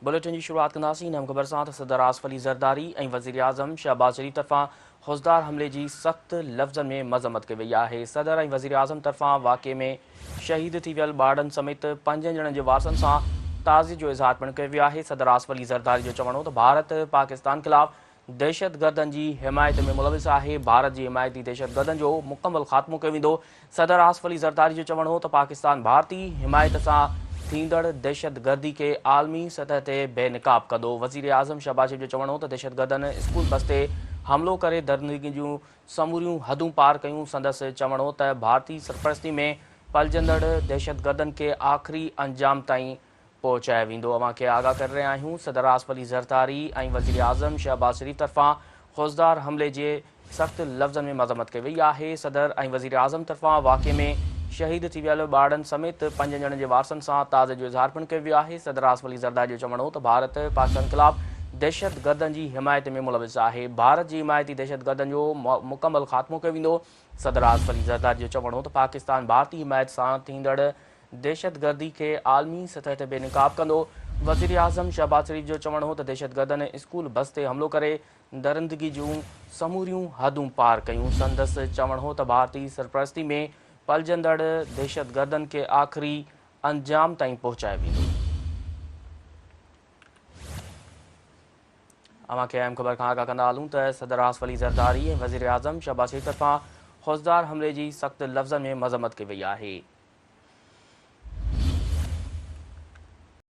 Bulletin की शुरुआत कंदासीं अहम ख़बर सां। सदर आसिफ अली ज़रदारी ऐं वज़ीर आज़म शहबाज शरीफ़ तरफ़ां ख़ौफ़दार हमले की सख़्त लफ़्ज़नि में मज़म्मत कई वई आहे। सदर ऐं वज़ीर आज़म तरफ़ां वाक़े में शहीद थी वियल ॿारनि समेत 5 ॼणनि जे वारसनि सां ताज़ियत जो इज़हार पिणु कयो वियो आहे। सदर आसिफ अली ज़रदारी जो चवणु हो त भारत पाकिस्तान ख़िलाफ़ दहशतगर्दनि जी हिमायत में मुलविस आहे। भारत जी हिमायती दहशतगर्दनि जो मुकम्मल ख़ात्मो कयो वेंदो। सदर आसिफ अली ज़रदारी जो चवणु हो त पाकिस्तान भारती हिमायत सां थींदड़ दहशतगर्दी के आलमी सतह ते बेनकाब कंदो। वज़ीर आज़म शहबाज शरीफ़ जो चवणु हो त दहशतगर्दनि स्कूल बस ते हमलो करे दरिंदगी जूं समूरियूं हदूं पार कयूं। संदसि चवणु हो त भारती सरपरस्ती में पलजंदड़ दहशतगर्दनि के आख़िरी अंजाम ताईं पहुचायो वेंदो। अवां खे आगाह करे रहिया आहियूं। सदर आसिफ अली ज़रदारी ऐं वज़ीर आज़म शहबाज शरीफ़ तरफ़ां ख़ौफ़दार हमले जे सख़्त लफ़्ज़नि में मज़म्मत कई वई आहे। सदर ऐं वज़ीर आज़म तरफ़ां वाक़े में शहीद थी वियल ॿारनि समेत 5 ॼणनि जे वारसनि सां ताज़े जो इज़हार पिणु कयो वियो आहे। सदर आसिफ अली ज़रदारी जो चवणु हो त भारत पाकिस्तान ख़िलाफ़ दहशतगर्दनि जी हिमायत में मुलविस आहे। भारत जी हिमायती दहशतगर्दनि जो मुकम्मल ख़ात्मो कयो वेंदो। सदर आसिफ अली ज़रदारी जो चवणु हो त पाकिस्तान भारती हिमायत सां थींदड़ दहशतगर्दी के आलमी सतह ते बेनकाब कंदो। वज़ीर आज़म शहबाज शरीफ़ जो चवणु हो त दहशतगर्दनि स्कूल बस ते हमलो करे दरिंदगी जूं समूरियूं हदूं पार कयूं। संदसि चवणु हो त भारती सरपरस्ती में पलजंदड़ दहशतगर्दनि के आख़िरी अंजाम ताईं पहुचायो वेंदो। अवां खे अहम ख़बर खां आगाह कंदा हलूं त सदर आसिफ अली ज़रदारी ऐं वज़ीर आज़म शहबाज शरीफ़ तरफ़ां ख़ौफ़दार हमले जी सख़्त लफ़्ज़नि में मज़म्मत कई वई आहे।